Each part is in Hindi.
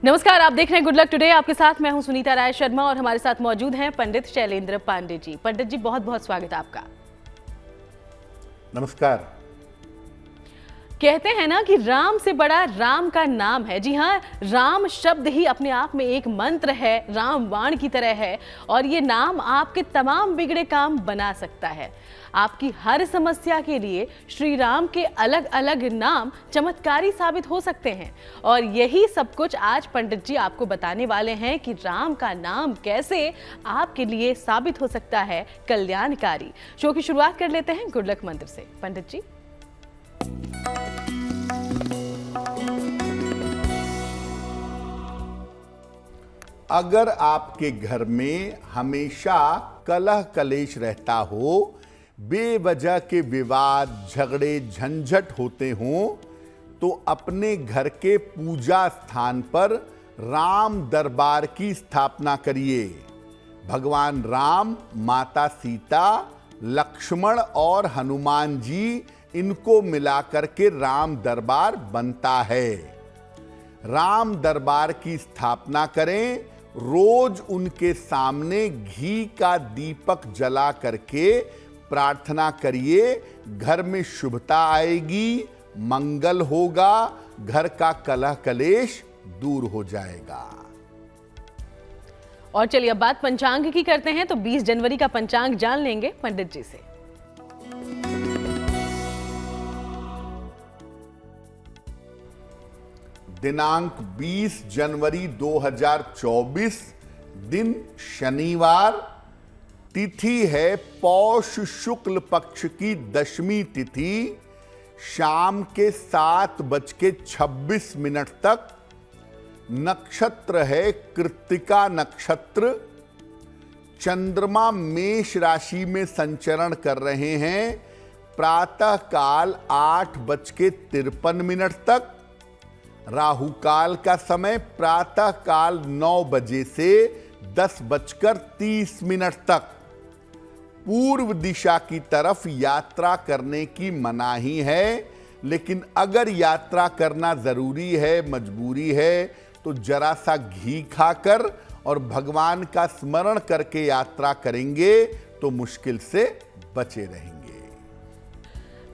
नमस्कार, आप देख रहे हैं गुड लक टुडे। आपके साथ मैं हूं सुनीता राय शर्मा और हमारे साथ मौजूद हैं पंडित शैलेंद्र पांडे जी। पंडित जी, बहुत बहुत स्वागत है आपका। नमस्कार। कहते हैं ना कि राम से बड़ा राम का नाम है। जी हाँ, राम शब्द ही अपने आप में एक मंत्र है, रामबाण की तरह है और ये नाम आपके तमाम बिगड़े काम बना सकता है। आपकी हर समस्या के लिए श्री राम के अलग अलग नाम चमत्कारी साबित हो सकते हैं और यही सब कुछ आज पंडित जी आपको बताने वाले हैं कि राम का नाम कैसे आपके लिए साबित हो सकता है कल्याणकारी। शो की शुरुआत कर लेते हैं गुड लक मंत्र से। पंडित जी, अगर आपके घर में हमेशा कलह कलेश रहता हो, बेवजह के विवाद झगड़े झंझट होते हों, तो अपने घर के पूजा स्थान पर राम दरबार की स्थापना करिए। भगवान राम, माता सीता, लक्ष्मण और हनुमान जी, इनको मिलाकर के राम दरबार बनता है। राम दरबार की स्थापना करें। रोज उनके सामने घी का दीपक जला करके प्रार्थना करिए। घर में शुभता आएगी, मंगल होगा, घर का कलह कलेश दूर हो जाएगा। और चलिए अब बात पंचांग की करते हैं, तो 20 जनवरी का पंचांग जान लेंगे पंडित जी से। दिनांक 20 जनवरी 2024, दिन शनिवार, तिथि है पौष शुक्ल पक्ष की दशमी तिथि, शाम के 7:26 तक। नक्षत्र है कृत्तिका नक्षत्र। चंद्रमा मेष राशि में संचरण कर रहे हैं। प्रातः काल 8:53 तक। राहु काल का समय प्रातः काल 9 बजे से 10:30 तक। पूर्व दिशा की तरफ यात्रा करने की मनाही है, लेकिन अगर यात्रा करना जरूरी है, मजबूरी है, तो जरा सा घी खाकर और भगवान का स्मरण करके यात्रा करेंगे तो मुश्किल से बचे रहेंगे।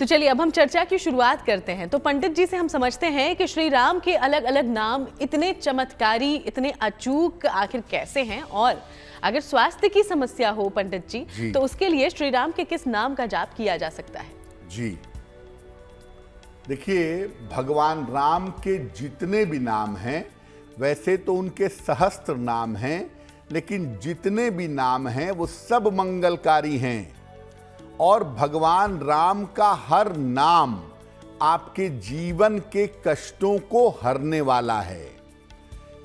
तो चलिए अब हम चर्चा की शुरुआत करते हैं। तो पंडित जी से हम समझते हैं कि श्री राम के अलग अलग नाम इतने चमत्कारी, इतने अचूक आखिर कैसे हैं, और अगर स्वास्थ्य की समस्या हो पंडित जी तो उसके लिए श्री राम के किस नाम का जाप किया जा सकता है? जी देखिए, भगवान राम के जितने भी नाम हैं, वैसे तो उनके सहस्त्र नाम हैं, लेकिन जितने भी नाम हैं वो सब मंगलकारी हैं। और भगवान राम का हर नाम आपके जीवन के कष्टों को हरने वाला है।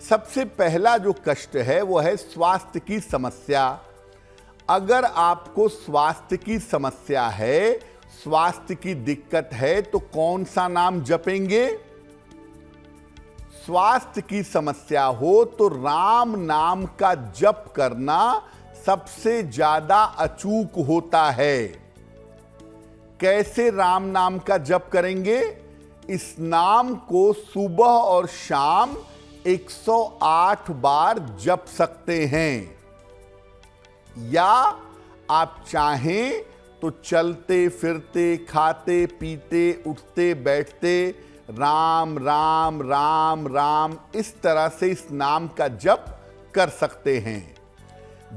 सबसे पहला जो कष्ट है वो है स्वास्थ्य की समस्या। अगर आपको स्वास्थ्य की समस्या है, स्वास्थ्य की दिक्कत है, तो कौन सा नाम जपेंगे? स्वास्थ्य की समस्या हो तो राम नाम का जप करना सबसे ज्यादा अचूक होता है। कैसे राम नाम का जप करेंगे? इस नाम को सुबह और शाम 108 बार जप सकते हैं, या आप चाहें तो चलते फिरते, खाते पीते, उठते बैठते राम राम राम राम इस तरह से इस नाम का जप कर सकते हैं।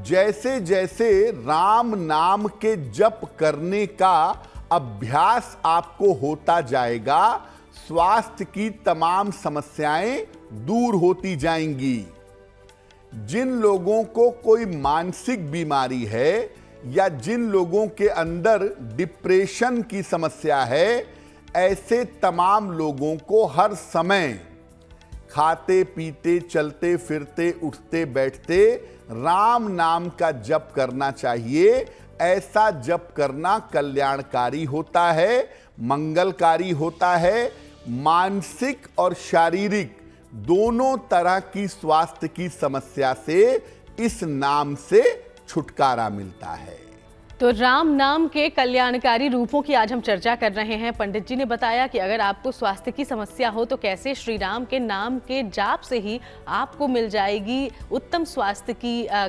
जैसे जैसे राम नाम के जप करने का अभ्यास आपको होता जाएगा, स्वास्थ्य की तमाम समस्याएं दूर होती जाएंगी। जिन लोगों को कोई मानसिक बीमारी है या जिन लोगों के अंदर डिप्रेशन की समस्या है, ऐसे तमाम लोगों को हर समय खाते पीते, चलते फिरते, उठते बैठते राम नाम का जप करना चाहिए। ऐसा जप करना कल्याणकारी होता है, मंगलकारी होता है। मानसिक और शारीरिक दोनों तरह की स्वास्थ्य की समस्या से इस नाम से छुटकारा मिलता है। तो राम नाम के कल्याणकारी रूपों की आज हम चर्चा कर रहे हैं। पंडित जी ने बताया कि अगर आपको स्वास्थ्य की समस्या हो तो कैसे श्री राम के नाम के जाप से ही आपको मिल जाएगी उत्तम स्वास्थ्य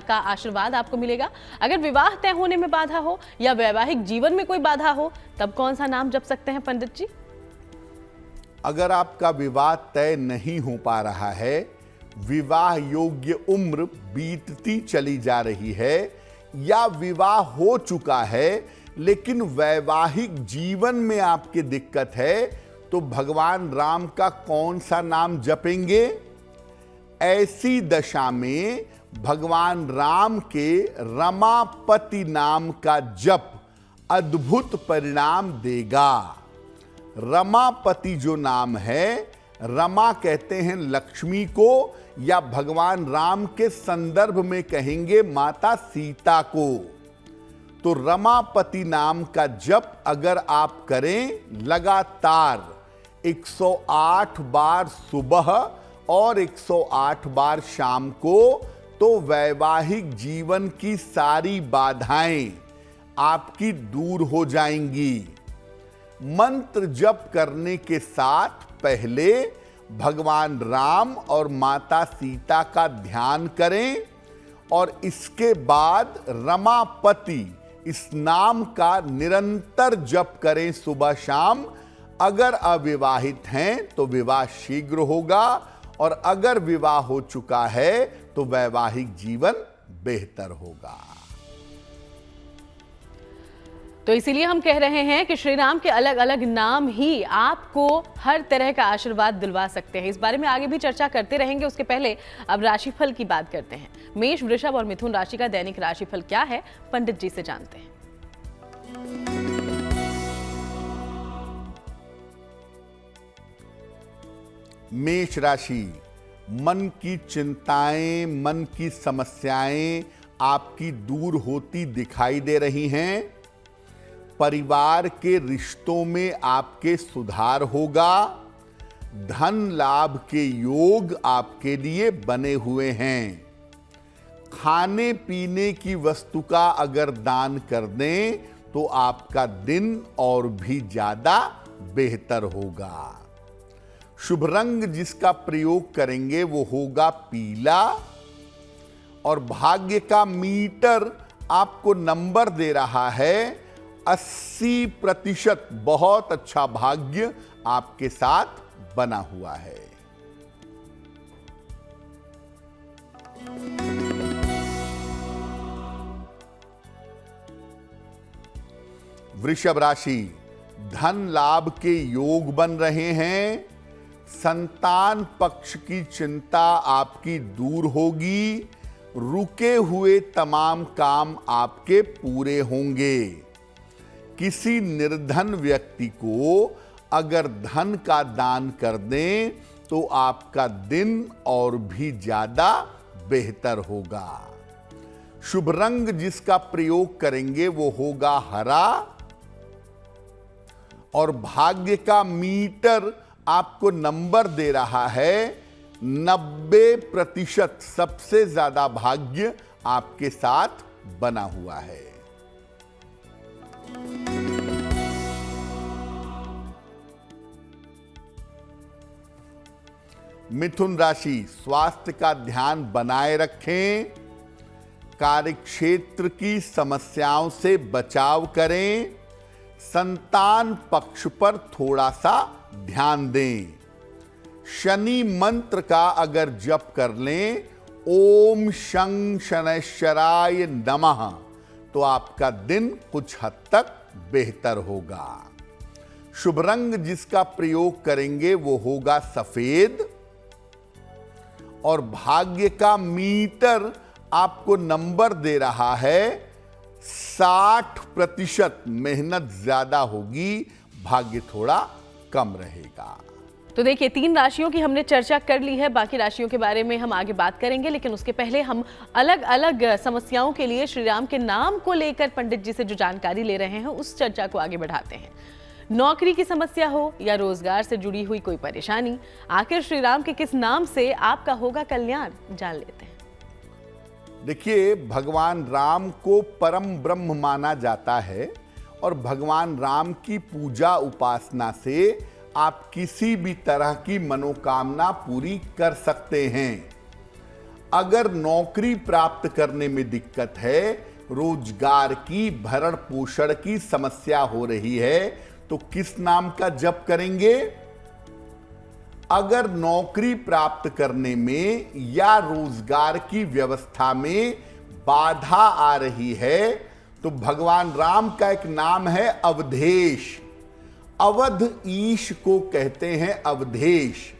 का आशीर्वाद आपको मिलेगा। अगर विवाह तय होने में बाधा हो या वैवाहिक जीवन में कोई बाधा हो तब कौन सा नाम जप सकते हैं पंडित जी? अगर आपका विवाह तय नहीं हो पा रहा है, विवाह योग्य उम्र बीतती चली जा रही है, या विवाह हो चुका है लेकिन वैवाहिक जीवन में आपकी दिक्कत है, तो भगवान राम का कौन सा नाम जपेंगे? ऐसी दशा में भगवान राम के रमापति नाम का जप अद्भुत परिणाम देगा। रमापति जो नाम है, रमा कहते हैं लक्ष्मी को, या भगवान राम के संदर्भ में कहेंगे माता सीता को। तो रमापति नाम का जप अगर आप करें लगातार 108 बार सुबह और 108 बार शाम को, तो वैवाहिक जीवन की सारी बाधाएं आपकी दूर हो जाएंगी। मंत्र जप करने के साथ पहले भगवान राम और माता सीता का ध्यान करें और इसके बाद रमापति इस नाम का निरंतर जप करें सुबह शाम। अगर अविवाहित हैं तो विवाह शीघ्र होगा, और अगर विवाह हो चुका है तो वैवाहिक जीवन बेहतर होगा। तो इसीलिए हम कह रहे हैं कि श्री राम के अलग अलग नाम ही आपको हर तरह का आशीर्वाद दिलवा सकते हैं। इस बारे में आगे भी चर्चा करते रहेंगे। उसके पहले अब राशिफल की बात करते हैं। मेष, वृषभ और मिथुन राशि का दैनिक राशिफल क्या है, पंडित जी से जानते हैं। मेष राशि, मन की चिंताएं, मन की समस्याएं आपकी दूर होती दिखाई दे रही हैं। परिवार के रिश्तों में आपके सुधार होगा। धन लाभ के योग आपके लिए बने हुए हैं। खाने पीने की वस्तु का अगर दान कर दें तो आपका दिन और भी ज्यादा बेहतर होगा। शुभ रंग जिसका प्रयोग करेंगे वो होगा पीला, और भाग्य का मीटर आपको नंबर दे रहा है 80%। बहुत अच्छा भाग्य आपके साथ बना हुआ है। वृषभ राशि, धन लाभ के योग बन रहे हैं। संतान पक्ष की चिंता आपकी दूर होगी। रुके हुए तमाम काम आपके पूरे होंगे। किसी निर्धन व्यक्ति को अगर धन का दान कर दें तो आपका दिन और भी ज्यादा बेहतर होगा। शुभ रंग जिसका प्रयोग करेंगे वो होगा हरा, और भाग्य का मीटर आपको नंबर दे रहा है 90%। सबसे ज्यादा भाग्य आपके साथ बना हुआ है। मिथुन राशि, स्वास्थ्य का ध्यान बनाए रखें। कार्यक्षेत्र की समस्याओं से बचाव करें। संतान पक्ष पर थोड़ा सा ध्यान दें। शनि मंत्र का अगर जप कर लें, ओम शं शनैश्चराय नमः, तो आपका दिन कुछ हद तक बेहतर होगा। शुभ रंग जिसका प्रयोग करेंगे वो होगा सफेद, और भाग्य का मीटर आपको नंबर दे रहा है 60%। मेहनत ज्यादा होगी, भाग्य थोड़ा कम रहेगा। तो देखिए, 3 राशियों की हमने चर्चा कर ली है। बाकी राशियों के बारे में हम आगे बात करेंगे, लेकिन उसके पहले हम अलग अलग समस्याओं के लिए श्री राम के नाम को लेकर पंडित जी से जो जानकारी ले रहे हैं उस चर्चा को आगे बढ़ाते हैं। नौकरी की समस्या हो या रोजगार से जुड़ी हुई कोई परेशानी, आखिर श्री राम के किस नाम से आपका होगा कल्याण, जान लेते हैं। देखिए, भगवान राम को परम ब्रह्म माना जाता है और भगवान राम की पूजा उपासना से आप किसी भी तरह की मनोकामना पूरी कर सकते हैं। अगर नौकरी प्राप्त करने में दिक्कत है, रोजगार की, भरण पोषण की समस्या हो रही है, तो किस नाम का जप करेंगे? अगर नौकरी प्राप्त करने में या रोजगार की व्यवस्था में बाधा आ रही है, तो भगवान राम का एक नाम है अवधेश। अवध ईश को कहते हैं अवधेश।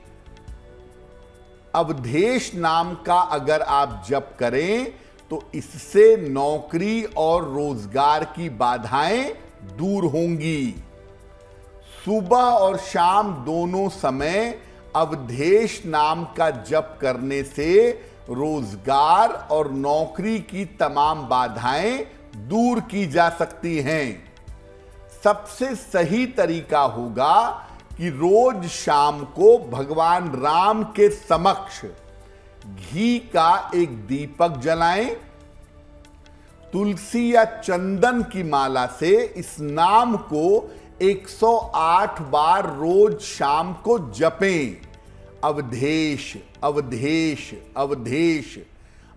अवधेश नाम का अगर आप जप करें तो इससे नौकरी और रोजगार की बाधाएं दूर होंगी। सुबह और शाम दोनों समय अवधेश नाम का जप करने से रोजगार और नौकरी की तमाम बाधाएं दूर की जा सकती हैं। सबसे सही तरीका होगा कि रोज शाम को भगवान राम के समक्ष घी का एक दीपक जलाएं, तुलसी या चंदन की माला से इस नाम को 108 बार रोज शाम को जपें। अवधेश अवधेश अवधेश।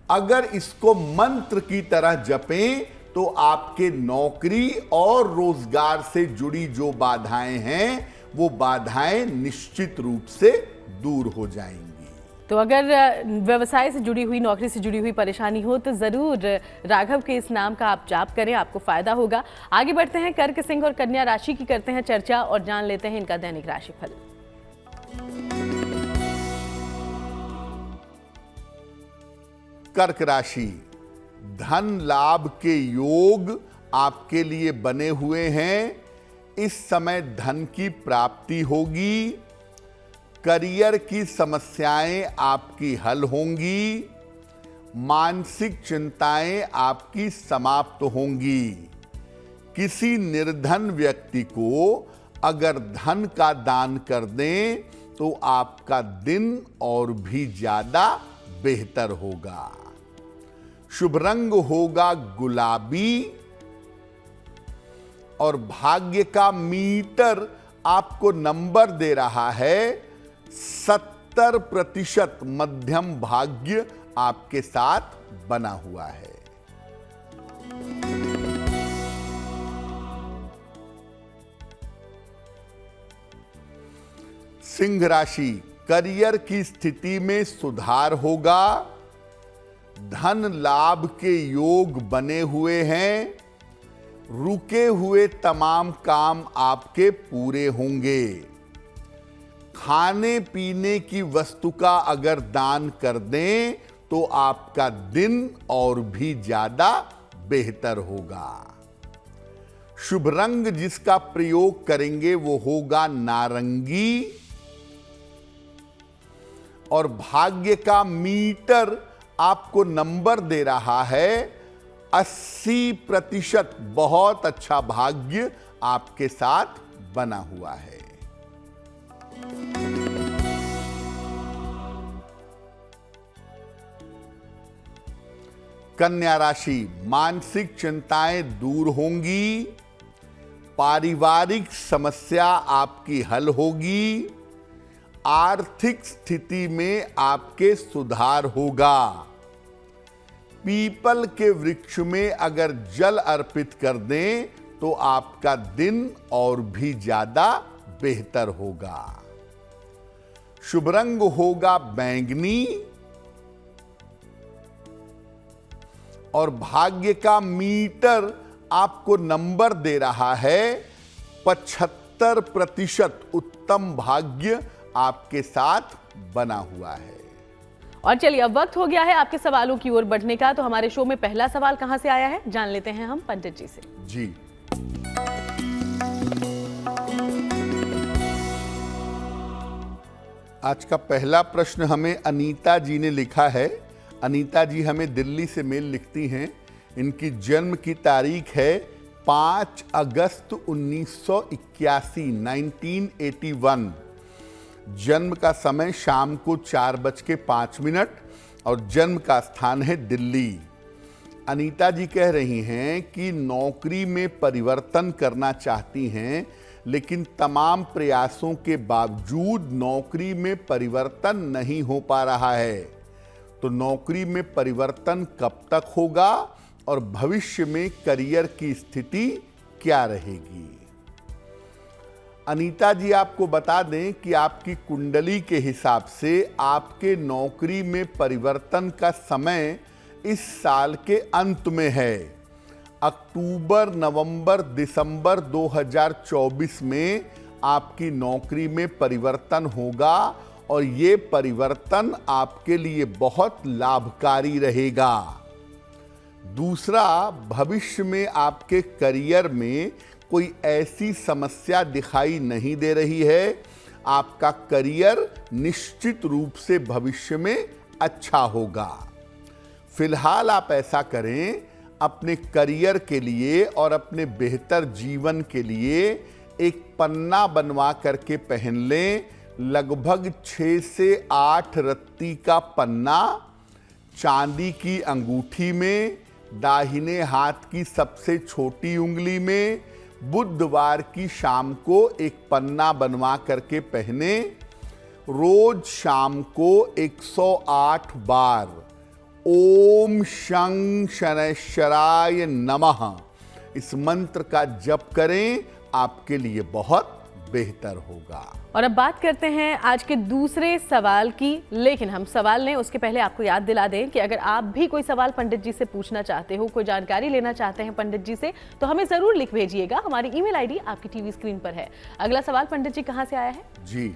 अगर इसको मंत्र की तरह जपें तो आपके नौकरी और रोजगार से जुड़ी जो बाधाएं हैं वो बाधाएं निश्चित रूप से दूर हो जाएंगी। तो अगर व्यवसाय से जुड़ी हुई, नौकरी से जुड़ी हुई परेशानी हो तो जरूर राघव के इस नाम का आप जाप करें, आपको फायदा होगा। आगे बढ़ते हैं, कर्क, सिंह और कन्या राशि की करते हैं चर्चा और जान लेते हैं इनका दैनिक राशिफल। कर्क राशि, धन लाभ के योग आपके लिए बने हुए हैं। इस समय धन की प्राप्ति होगी। करियर की समस्याएं आपकी हल होंगी। मानसिक चिंताएं आपकी समाप्त होंगी। किसी निर्धन व्यक्ति को अगर धन का दान कर दें तो आपका दिन और भी ज्यादा बेहतर होगा। शुभ रंग होगा गुलाबी और भाग्य का मीटर आपको नंबर दे रहा है 70% मध्यम भाग्य आपके साथ बना हुआ है। सिंह राशि, करियर की स्थिति में सुधार होगा। धन लाभ के योग बने हुए हैं। रुके हुए तमाम काम आपके पूरे होंगे। खाने पीने की वस्तु का अगर दान कर दें तो आपका दिन और भी ज्यादा बेहतर होगा। शुभ रंग जिसका प्रयोग करेंगे वो होगा नारंगी और भाग्य का मीटर आपको नंबर दे रहा है 80%। बहुत अच्छा भाग्य आपके साथ बना हुआ है। कन्या राशि, मानसिक चिंताएं दूर होंगी। पारिवारिक समस्या आपकी हल होगी। आर्थिक स्थिति में आपके सुधार होगा। पीपल के वृक्ष में अगर जल अर्पित कर दें तो आपका दिन और भी ज्यादा बेहतर होगा। शुभ रंग होगा बैंगनी और भाग्य का मीटर आपको नंबर दे रहा है 75%। उत्तम भाग्य आपके साथ बना हुआ है। और चलिए, अब वक्त हो गया है आपके सवालों की ओर बढ़ने का। तो हमारे शो में पहला सवाल कहां से आया है जान लेते हैं हम पंडित जी से। जी, आज का पहला प्रश्न हमें अनीता जी ने लिखा है। अनीता जी हमें दिल्ली से मेल लिखती हैं। इनकी जन्म की तारीख है 5 अगस्त 1981, 1981। जन्म का समय शाम को 4:05 और जन्म का स्थान है दिल्ली। अनीता जी कह रही हैं कि नौकरी में परिवर्तन करना चाहती हैं, लेकिन तमाम प्रयासों के बावजूद नौकरी में परिवर्तन नहीं हो पा रहा है। तो नौकरी में परिवर्तन कब तक होगा और भविष्य में करियर की स्थिति क्या रहेगी? अनीता जी, आपको बता दें कि आपकी कुंडली के हिसाब से आपके नौकरी में परिवर्तन का समय इस साल के अंत में है। अक्टूबर, नवंबर, दिसंबर 2024 में आपकी नौकरी में परिवर्तन होगा और ये परिवर्तन आपके लिए बहुत लाभकारी रहेगा। दूसरा, भविष्य में आपके करियर में कोई ऐसी समस्या दिखाई नहीं दे रही है। आपका करियर निश्चित रूप से भविष्य में अच्छा होगा। फिलहाल आप ऐसा करें, अपने करियर के लिए और अपने बेहतर जीवन के लिए एक पन्ना बनवा करके पहन लें। लगभग 6 से 8 रत्ती का पन्ना चांदी की अंगूठी में, दाहिने हाथ की सबसे छोटी उंगली में, बुधवार की शाम को एक पन्ना बनवा करके पहने। रोज शाम को 108 बार ओम शं शनैश्चराय नमः इस मंत्र का जप करें, आपके लिए बहुत बेहतर होगा। और अब बात करते हैं आज के दूसरे सवाल की, लेकिन हम सवाल लें उसके पहले आपको याद दिला दें कि अगर आप भी कोई सवाल पंडित जी से पूछना चाहते हो, कोई जानकारी लेना चाहते हैं पंडित जी से, तो हमें जरूर लिख भेजिएगा। हमारी ईमेल आईडी आपकी टीवी स्क्रीन पर है। अगला सवाल पंडित जी कहां से आया है? जी,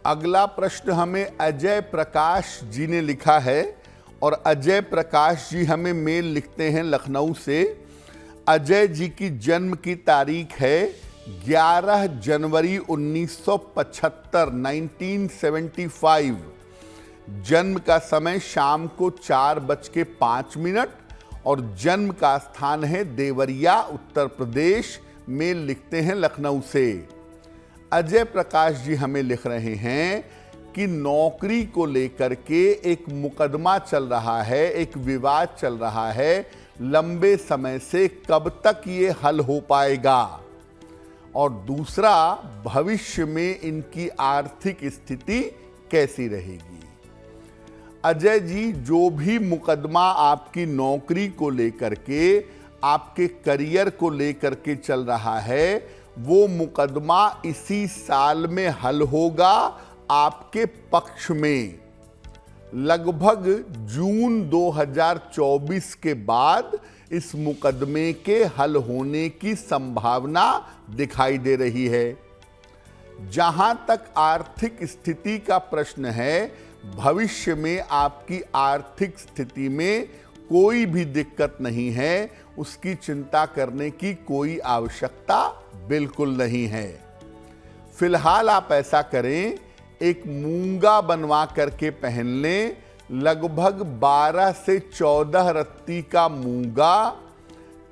अगला प्रश्न हमें अजय प्रकाश जी ने लिखा है और अजय प्रकाश जी हमें मेल लिखते हैं लखनऊ से। अजय जी की जन्म की तारीख है 11 जनवरी 1975, 1975। जन्म का समय शाम को 4:05 और जन्म का स्थान है देवरिया, उत्तर प्रदेश। मेल लिखते हैं लखनऊ से। अजय प्रकाश जी हमें लिख रहे हैं कि नौकरी को लेकर के एक मुकदमा चल रहा है, एक विवाद चल रहा है लंबे समय से, कब तक ये हल हो पाएगा? और दूसरा, भविष्य में इनकी आर्थिक स्थिति कैसी रहेगी? अजय जी, जो भी मुकदमा आपकी नौकरी को लेकर के, आपके करियर को लेकर के चल रहा है, वो मुकदमा इसी साल में हल होगा आपके पक्ष में। लगभग जून 2024 के बाद इस मुकदमे के हल होने की संभावना दिखाई दे रही है। जहां तक आर्थिक स्थिति का प्रश्न है, भविष्य में आपकी आर्थिक स्थिति में कोई भी दिक्कत नहीं है, उसकी चिंता करने की कोई आवश्यकता बिल्कुल नहीं है। फिलहाल आप ऐसा करें, एक मूंगा बनवा करके पहन लें। लगभग 12 से 14 रत्ती का मूंगा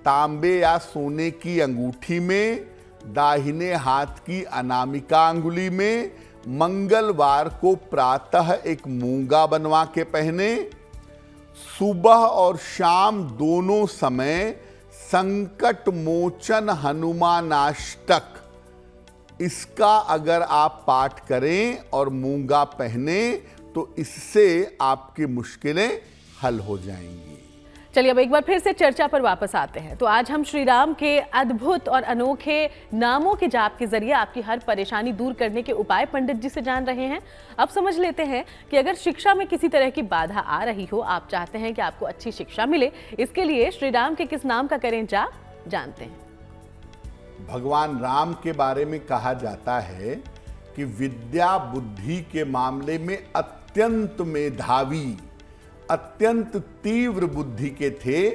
तांबे या सोने की अंगूठी में, दाहिने हाथ की अनामिका अंगुली में। मंगलवार को प्रातः एक मूंगा बनवा के पहने। सुबह और शाम दोनों समय संकट मोचन हनुमानाष्टक, इसका अगर आप पाठ करें और मूंगा पहने तो इससे आपकी मुश्किलें हल हो जाएंगी। चलिए अब एक बार फिर से चर्चा पर वापस आते हैं। तो आज हम श्री राम के अद्भुत और अनोखे नामों के जाप के जरिए आपकी हर परेशानी दूर करने के उपाय पंडित जी से जान रहे हैं। अब समझ लेते हैं कि अगर शिक्षा में किसी तरह की बाधा आ रही हो, आप चाहते हैं कि आपको अच्छी शिक्षा मिले, इसके लिए श्री राम के किस नाम का करें जाप, जानते हैं। भगवान राम के बारे में कहा जाता है कि विद्या बुद्धि के मामले में अत्यंत मेधावी, अत्यंत तीव्र बुद्धि के थे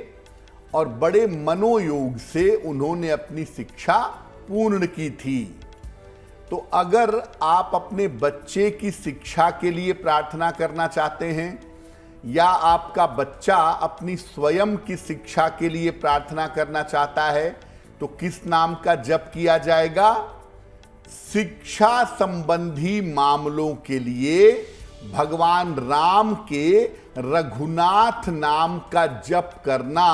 और बड़े मनोयोग से उन्होंने अपनी शिक्षा पूर्ण की थी। तो अगर आप अपने बच्चे की शिक्षा के लिए प्रार्थना करना चाहते हैं या आपका बच्चा अपनी स्वयं की शिक्षा के लिए प्रार्थना करना चाहता है, तो किस नाम का जप किया जाएगा? शिक्षा संबंधी मामलों के लिए भगवान राम के रघुनाथ नाम का जप करना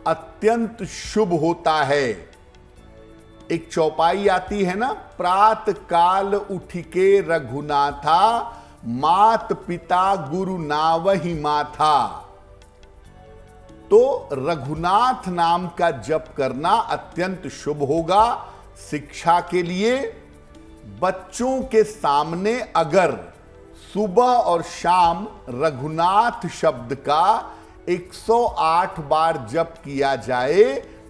अत्यंत शुभ होता है। एक चौपाई आती है ना, प्रात काल उठ के रघुनाथा, मात पिता गुरु नावहि माथा। तो रघुनाथ नाम का जप करना अत्यंत शुभ होगा शिक्षा के लिए। बच्चों के सामने अगर सुबह और शाम रघुनाथ शब्द का 108 बार जप किया जाए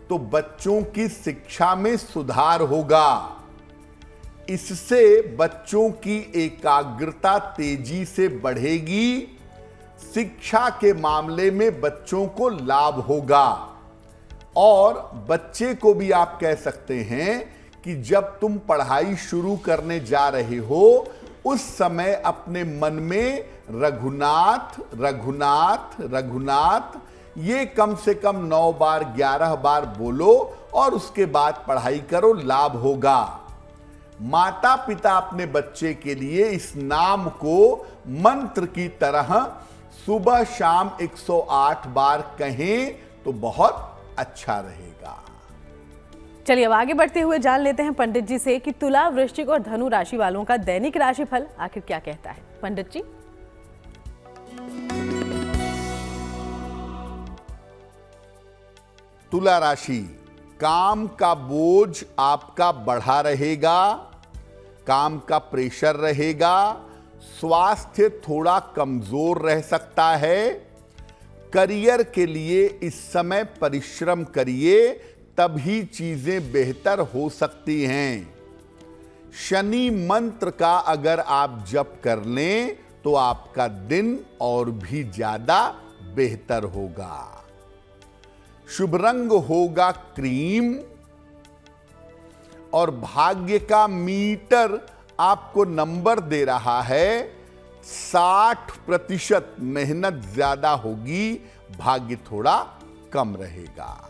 तो बच्चों की शिक्षा में सुधार होगा। इससे बच्चों की एकाग्रता तेजी से बढ़ेगी। शिक्षा के मामले में बच्चों को लाभ होगा। और बच्चे को भी आप कह सकते हैं कि जब तुम पढ़ाई शुरू करने जा रहे हो उस समय अपने मन में रघुनाथ रघुनाथ रघुनाथ ये कम से कम 9 बार 11 बार बोलो और उसके बाद पढ़ाई करो, लाभ होगा। माता पिता अपने बच्चे के लिए इस नाम को मंत्र की तरह सुबह शाम 108 बार कहें तो बहुत अच्छा रहेगा। चलिए अब आगे बढ़ते हुए जान लेते हैं पंडित जी से कि तुला, वृश्चिक और धनु राशि वालों का दैनिक राशिफल आखिर क्या कहता है। पंडित जी। तुला राशि, काम का बोझ आपका बढ़ा रहेगा, काम का प्रेशर रहेगा, स्वास्थ्य थोड़ा कमजोर रह सकता है। करियर के लिए इस समय परिश्रम करिए, तभी चीजें बेहतर हो सकती हैं। शनि मंत्र का अगर आप जप कर लें तो आपका दिन और भी ज्यादा बेहतर होगा। शुभ रंग होगा क्रीम और भाग्य का मीटर आपको नंबर दे रहा है 60%। मेहनत ज्यादा होगी, भाग्य थोड़ा कम रहेगा।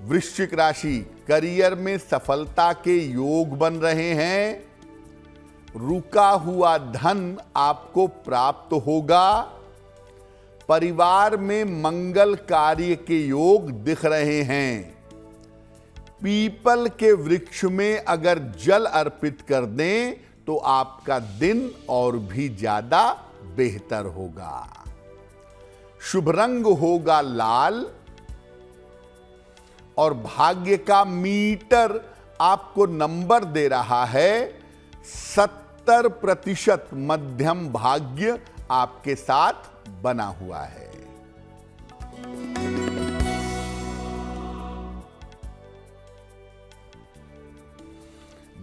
वृश्चिक राशि, करियर में सफलता के योग बन रहे हैं। रुका हुआ धन आपको प्राप्त होगा। परिवार में मंगल कार्य के योग दिख रहे हैं। पीपल के वृक्ष में अगर जल अर्पित कर दें तो आपका दिन और भी ज्यादा बेहतर होगा। शुभ रंग होगा लाल और भाग्य का मीटर आपको नंबर दे रहा है 70%। मध्यम भाग्य आपके साथ बना हुआ है।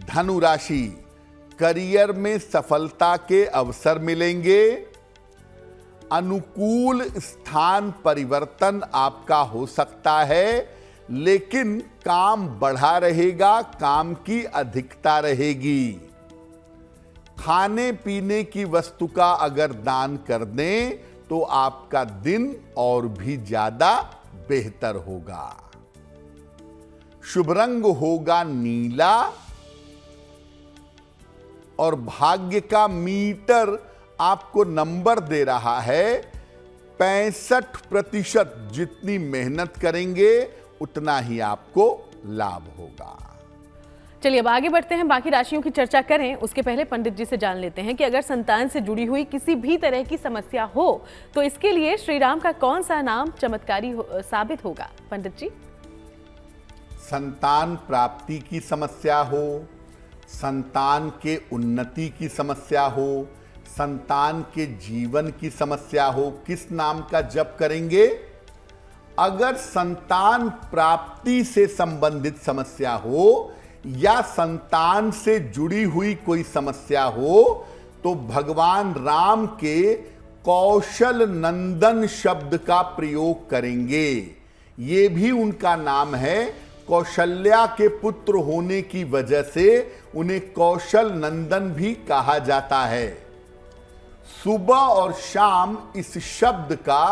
धनु राशि, करियर में सफलता के अवसर मिलेंगे। अनुकूल स्थान परिवर्तन आपका हो सकता है, लेकिन काम बढ़ा रहेगा, काम की अधिकता रहेगी। खाने पीने की वस्तु का अगर दान कर दें तो आपका दिन और भी ज्यादा बेहतर होगा। शुभ रंग होगा नीला और भाग्य का मीटर आपको नंबर दे रहा है 65%। जितनी मेहनत करेंगे उतना ही आपको लाभ होगा। चलिए अब आगे बढ़ते हैं, बाकी राशियों की चर्चा करें उसके पहले पंडित जी से जान लेते हैं कि अगर संतान से जुड़ी हुई किसी भी तरह की समस्या हो तो इसके लिए श्री राम का कौन सा नाम चमत्कारी साबित होगा। पंडित जी। संतान प्राप्ति की समस्या हो, संतान के उन्नति की समस्या हो, संतान के जीवन की समस्या हो, किस नाम का जप करेंगे? अगर संतान प्राप्ति से संबंधित समस्या हो या संतान से जुड़ी हुई कोई समस्या हो तो भगवान राम के कौशल नंदन शब्द का प्रयोग करेंगे। ये भी उनका नाम है। कौशल्या के पुत्र होने की वजह से उन्हें कौशल नंदन भी कहा जाता है। सुबह और शाम इस शब्द का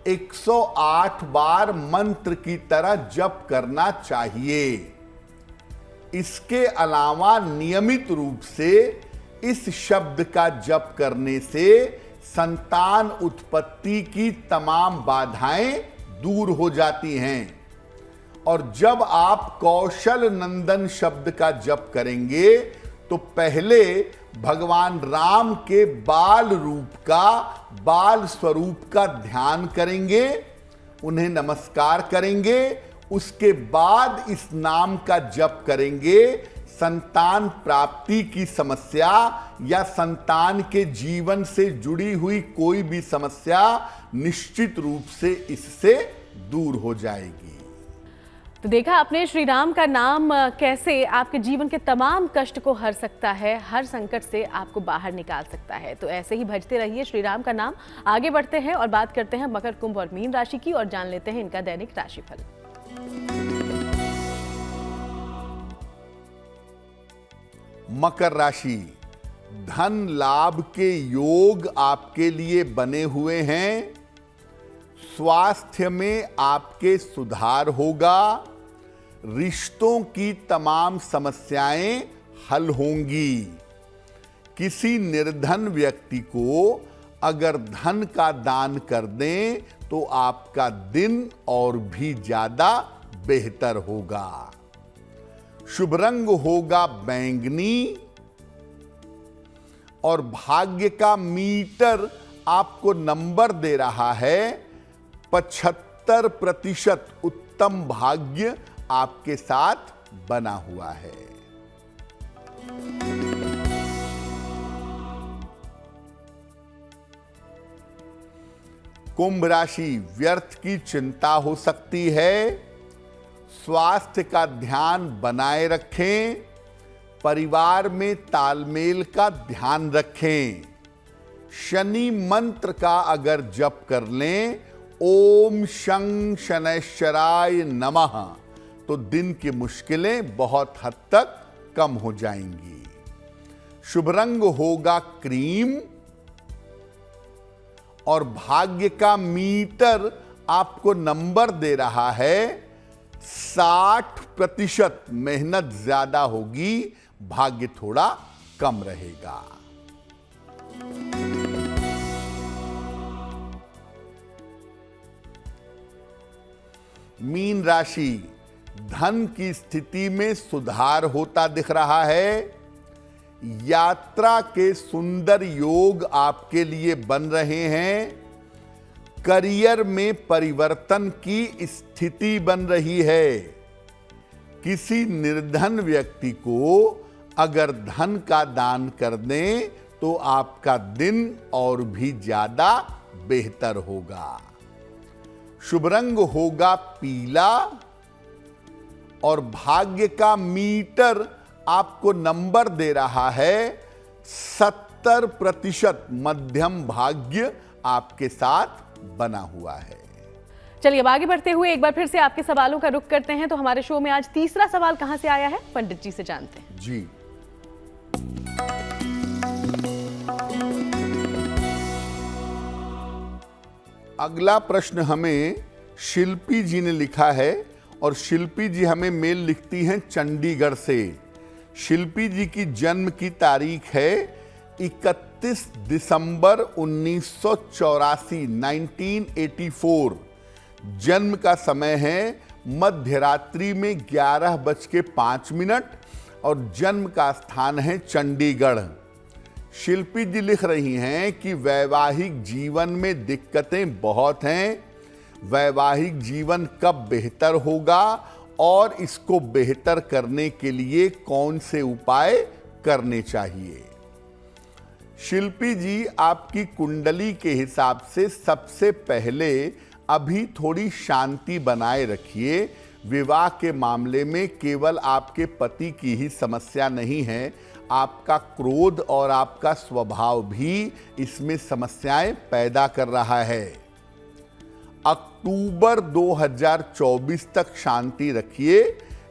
108 बार मंत्र की तरह जप करना चाहिए। इसके अलावा नियमित रूप से इस शब्द का जप करने से संतान उत्पत्ति की तमाम बाधाएं दूर हो जाती हैं। और जब आप कौशल नंदन शब्द का जप करेंगे तो पहले भगवान राम के बाल रूप का, बाल स्वरूप का ध्यान करेंगे, उन्हें नमस्कार करेंगे, उसके बाद इस नाम का जप करेंगे। संतान प्राप्ति की समस्या या संतान के जीवन से जुड़ी हुई कोई भी समस्या निश्चित रूप से इससे दूर हो जाएगी। तो देखा आपने श्री राम का नाम कैसे आपके जीवन के तमाम कष्ट को हर सकता है, हर संकट से आपको बाहर निकाल सकता है। तो ऐसे ही भजते रहिए श्री राम का नाम। आगे बढ़ते हैं और बात करते हैं मकर, कुंभ और मीन राशि की और जान लेते हैं इनका दैनिक राशिफल। मकर राशि, धन लाभ के योग आपके लिए बने हुए हैं। स्वास्थ्य में आपके सुधार होगा। रिश्तों की तमाम समस्याएं हल होंगी। किसी निर्धन व्यक्ति को अगर धन का दान कर दें तो आपका दिन और भी ज्यादा बेहतर होगा। शुभ रंग होगा बैंगनी और भाग्य का मीटर आपको नंबर दे रहा है 75% उत्तम भाग्य आपके साथ बना हुआ है। कुंभ राशि, व्यर्थ की चिंता हो सकती है। स्वास्थ्य का ध्यान बनाए रखें। परिवार में तालमेल का ध्यान रखें। शनि मंत्र का अगर जप कर लें, ओम शं शनैश्चराय नमः, तो दिन की मुश्किलें बहुत हद तक कम हो जाएंगी। शुभ रंग होगा क्रीम और भाग्य का मीटर आपको नंबर दे रहा है 60%। मेहनत ज्यादा होगी, भाग्य थोड़ा कम रहेगा। मीन राशि, धन की स्थिति में सुधार होता दिख रहा है। यात्रा के सुंदर योग आपके लिए बन रहे हैं। करियर में परिवर्तन की स्थिति बन रही है। किसी निर्धन व्यक्ति को अगर धन का दान कर दें तो आपका दिन और भी ज्यादा बेहतर होगा। शुभ रंग होगा पीला और भाग्य का मीटर आपको नंबर दे रहा है 70%। मध्यम भाग्य आपके साथ बना हुआ है। चलिए अब आगे बढ़ते हुए एक बार फिर से आपके सवालों का रुख करते हैं। तो हमारे शो में आज तीसरा सवाल कहां से आया है, पंडित जी से जानते हैं। जी, अगला प्रश्न हमें शिल्पी जी ने लिखा है और शिल्पी जी हमें मेल लिखती हैं चंडीगढ़ से। शिल्पी जी की जन्म की तारीख है 31 दिसंबर 1984, 1984। जन्म का समय है मध्य रात्रि में 11:05 और जन्म का स्थान है चंडीगढ़। शिल्पी जी लिख रही हैं कि वैवाहिक जीवन में दिक्कतें बहुत हैं। वैवाहिक जीवन कब बेहतर होगा और इसको बेहतर करने के लिए कौन से उपाय करने चाहिए। शिल्पी जी, आपकी कुंडली के हिसाब से सबसे पहले अभी थोड़ी शांति बनाए रखिए। विवाह के मामले में केवल आपके पति की ही समस्या नहीं है, आपका क्रोध और आपका स्वभाव भी इसमें समस्याएं पैदा कर रहा है। अक्टूबर 2024 तक शांति रखिए।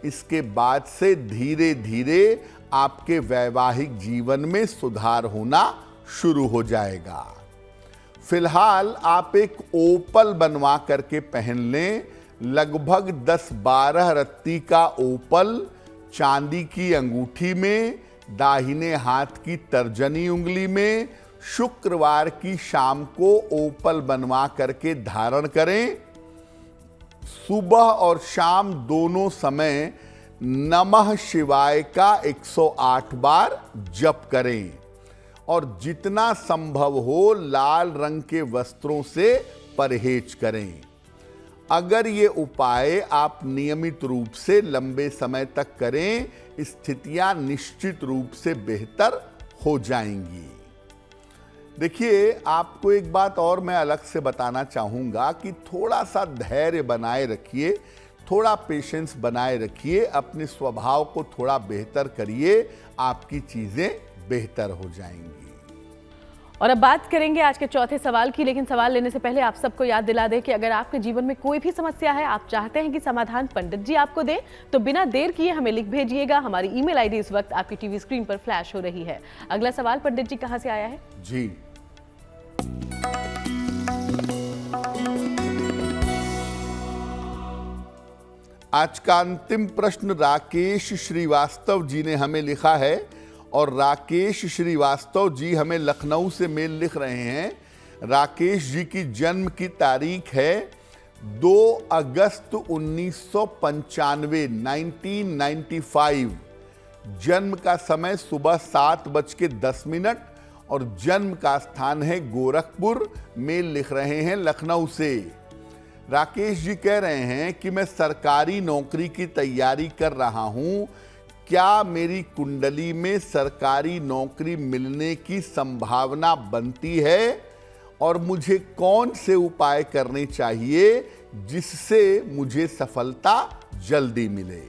इसके बाद से धीरे धीरे आपके वैवाहिक जीवन में सुधार होना शुरू हो जाएगा। फिलहाल आप एक ओपल बनवा करके पहन लें। लगभग 10-12 रत्ती का ओपल चांदी की अंगूठी में, दाहिने हाथ की तर्जनी उंगली में, शुक्रवार की शाम को ओपल बनवा करके धारण करें। सुबह और शाम दोनों समय नमः शिवाय का 108 बार जप करें और जितना संभव हो लाल रंग के वस्त्रों से परहेज करें। अगर ये उपाय आप नियमित रूप से लंबे समय तक करें, स्थितियां निश्चित रूप से बेहतर हो जाएंगी। देखिए, आपको एक बात और मैं अलग से बताना चाहूंगा कि थोड़ा सा धैर्य बनाए रखिए, थोड़ा पेशेंस बनाए रखिए, अपने स्वभाव को थोड़ा बेहतर करिए, आपकी चीजें बेहतर हो जाएंगी। और अब बात करेंगे आज के चौथे सवाल की, लेकिन सवाल लेने से पहले आप सबको याद दिला दें कि अगर आपके जीवन में कोई भी समस्या है, आप चाहते हैं कि समाधान पंडित जी आपको दें, तो बिना देर किए हमें लिख भेजिएगा। हमारी ईमेल आईडी इस वक्त आपकी टीवी स्क्रीन पर फ्लैश हो रही है। अगला सवाल पंडित जी कहां से आया है? जी, आज का अंतिम प्रश्न राकेश श्रीवास्तव जी ने हमें लिखा है और राकेश श्रीवास्तव जी हमें लखनऊ से मेल लिख रहे हैं। राकेश जी की जन्म की तारीख है 2 अगस्त 1995, 1995। जन्म का समय सुबह 7:10 और जन्म का स्थान है गोरखपुर। मेल लिख रहे हैं लखनऊ से। राकेश जी कह रहे हैं कि मैं सरकारी नौकरी की तैयारी कर रहा हूं। क्या मेरी कुंडली में सरकारी नौकरी मिलने की संभावना बनती है और मुझे कौन से उपाय करने चाहिए जिससे मुझे सफलता जल्दी मिले?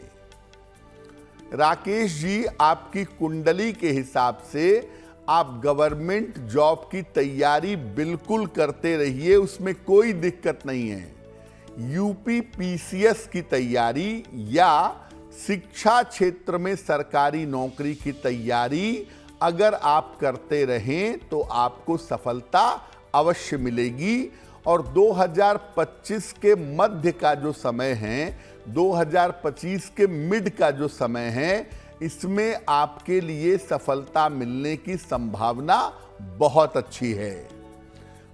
राकेश जी, आपकी कुंडली के हिसाब से आप गवर्नमेंट जॉब की तैयारी बिल्कुल करते रहिए, उसमें कोई दिक्कत नहीं है। यूपीपीसीएस की तैयारी या शिक्षा क्षेत्र में सरकारी नौकरी की तैयारी अगर आप करते रहें तो आपको सफलता अवश्य मिलेगी। और 2025 के मध्य का जो समय है, 2025 के मिड का जो समय है, इसमें आपके लिए सफलता मिलने की संभावना बहुत अच्छी है।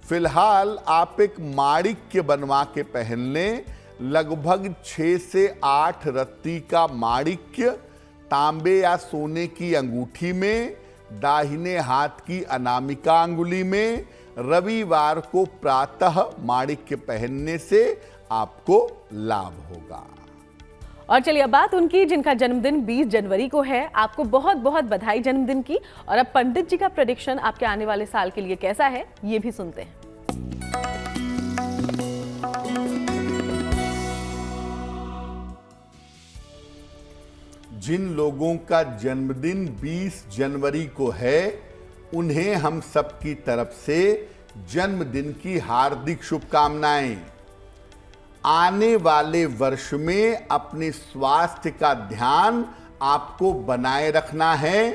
फिलहाल आप एक माणिक्य बनवा के पहन लें। लगभग 6 से 8 रत्ती का माणिक्य तांबे या सोने की अंगूठी में, दाहिने हाथ की अनामिका अंगुली में, रविवार को प्रातः माणिक्य पहनने से आपको लाभ होगा। और चलिए अब बात उनकी जिनका जन्मदिन 20 जनवरी को है। आपको बहुत बहुत बधाई जन्मदिन की। और अब पंडित जी का प्रेडिक्शन आपके आने वाले साल के लिए कैसा है, ये भी सुनते हैं। जिन लोगों का जन्मदिन 20 जनवरी को है, उन्हें हम सबकी तरफ से जन्मदिन की हार्दिक शुभकामनाएं। आने वाले वर्ष में अपने स्वास्थ्य का ध्यान आपको बनाए रखना है।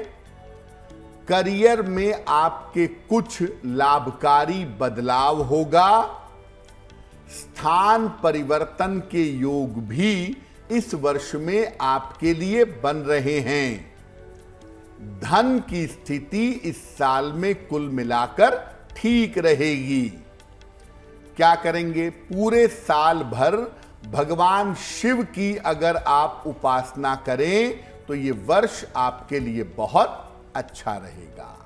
करियर में आपके कुछ लाभकारी बदलाव होगा। स्थान परिवर्तन के योग भी इस वर्ष में आपके लिए बन रहे हैं। धन की स्थिति इस साल में कुल मिलाकर ठीक रहेगी। क्या करेंगे? पूरे साल भर भगवान शिव की अगर आप उपासना करें तो ये वर्ष आपके लिए बहुत अच्छा रहेगा।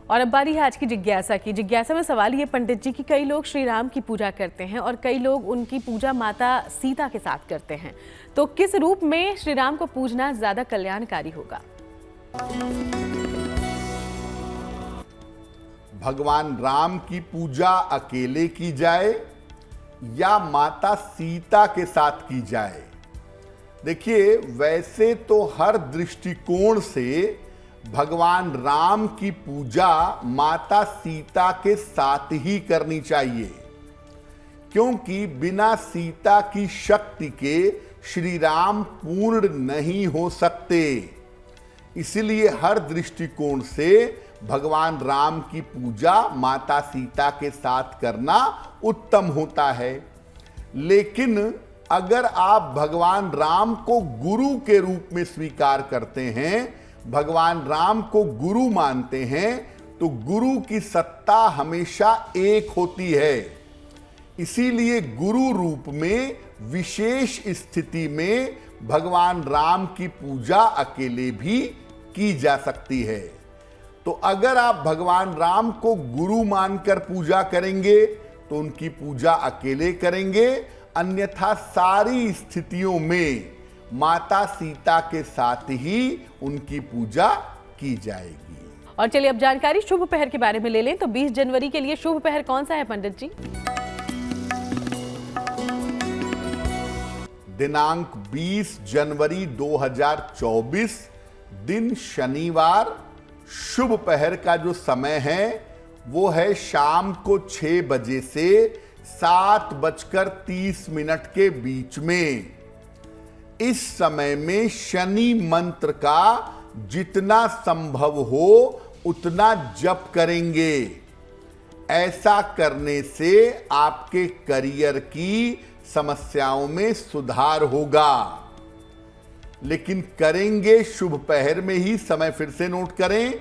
और अब बारी है आज की जिज्ञासा की। जिज्ञासा में सवाल ये पंडित जी कि कई लोग श्री राम की पूजा करते हैं और कई लोग उनकी पूजा माता सीता के साथ करते हैं, तो किस रूप में श्री राम को पूजना ज्यादा कल्याणकारी होगा? भगवान राम की पूजा अकेले की जाए या माता सीता के साथ की जाए? देखिए, वैसे तो हर दृष्टिकोण से भगवान राम की पूजा माता सीता के साथ ही करनी चाहिए, क्योंकि बिना सीता की शक्ति के श्री राम पूर्ण नहीं हो सकते। इसलिए हर दृष्टिकोण से भगवान राम की पूजा माता सीता के साथ करना उत्तम होता है। लेकिन अगर आप भगवान राम को गुरु के रूप में स्वीकार करते हैं, भगवान राम को गुरु मानते हैं, तो गुरु की सत्ता हमेशा एक होती है। इसीलिए गुरु रूप में विशेष स्थिति में भगवान राम की पूजा अकेले भी की जा सकती है। तो अगर आप भगवान राम को गुरु मानकर पूजा करेंगे तो उनकी पूजा अकेले करेंगे, अन्यथा सारी स्थितियों में माता सीता के साथ ही उनकी पूजा की जाएगी। और चलिए अब जानकारी शुभ पहर के बारे में ले लें। तो 20 जनवरी के लिए शुभ पहर कौन सा है पंडित जी? दिनांक 20 जनवरी 2024, दिन शनिवार। शुभ पहर का जो समय है वो है शाम को 6 बजे से 7:30 के बीच में। इस समय में शनि मंत्र का जितना संभव हो उतना जप करेंगे। ऐसा करने से आपके करियर की समस्याओं में सुधार होगा। लेकिन करेंगे शुभ पहर में ही। समय फिर से नोट करें,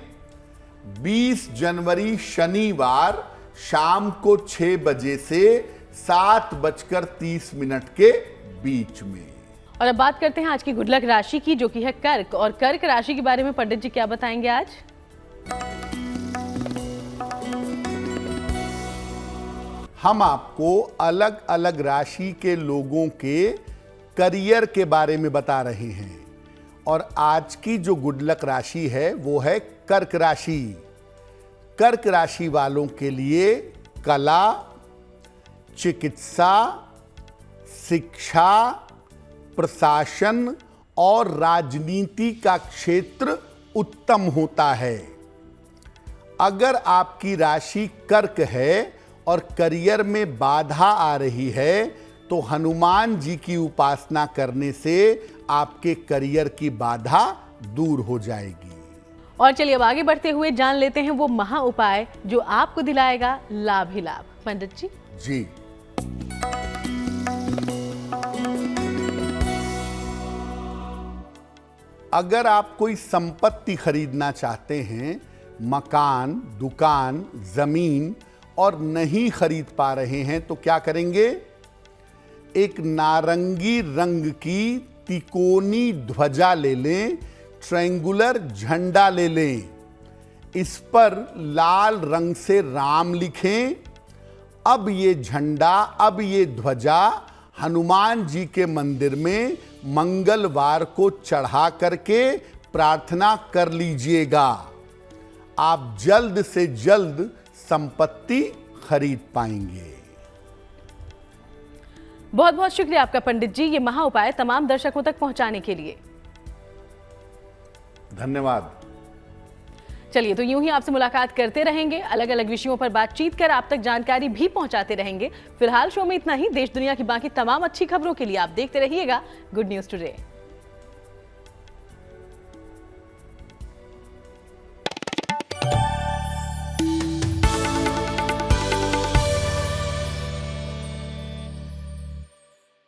20 जनवरी शनिवार शाम को 6 बजे से 7:30 के बीच में। और अब बात करते हैं आज की गुड लक राशि की, जो कि है कर्क। और कर्क राशि के बारे में पंडित जी क्या बताएंगे आज? हम आपको अलग अलग राशि के लोगों के करियर के बारे में बता रहे हैं। और आज की जो गुड लक राशि है वो है कर्क राशि। कर्क राशि वालों के लिए कला, चिकित्सा, शिक्षा, प्रशासन और राजनीति का क्षेत्र उत्तम होता है। अगर आपकी राशि कर्क है और करियर में बाधा आ रही है तो हनुमान जी की उपासना करने से आपके करियर की बाधा दूर हो जाएगी। और चलिए अब आगे बढ़ते हुए जान लेते हैं वो महा उपाय जो आपको दिलाएगा लाभ ही लाभ। पंडित जी जी, अगर आप कोई संपत्ति खरीदना चाहते हैं, मकान, दुकान, जमीन, और नहीं खरीद पा रहे हैं तो क्या करेंगे? एक नारंगी रंग की तिकोनी ध्वजा ले लें, ट्रायंगुलर झंडा ले लें, इस पर लाल रंग से राम लिखें। अब ये झंडा, अब ये ध्वजा हनुमान जी के मंदिर में मंगलवार को चढ़ा करके प्रार्थना कर लीजिएगा। आप जल्द से जल्द संपत्ति खरीद पाएंगे। बहुत बहुत शुक्रिया आपका पंडित जी, ये महा उपाय तमाम दर्शकों तक पहुंचाने के लिए। धन्यवाद। चलिए तो यूं ही आपसे मुलाकात करते रहेंगे, अलग अलग विषयों पर बातचीत कर आप तक जानकारी भी पहुंचाते रहेंगे। फिलहाल शो में इतना ही। देश दुनिया की बाकी तमाम अच्छी खबरों के लिए आप देखते रहिएगा गुड न्यूज टुडे।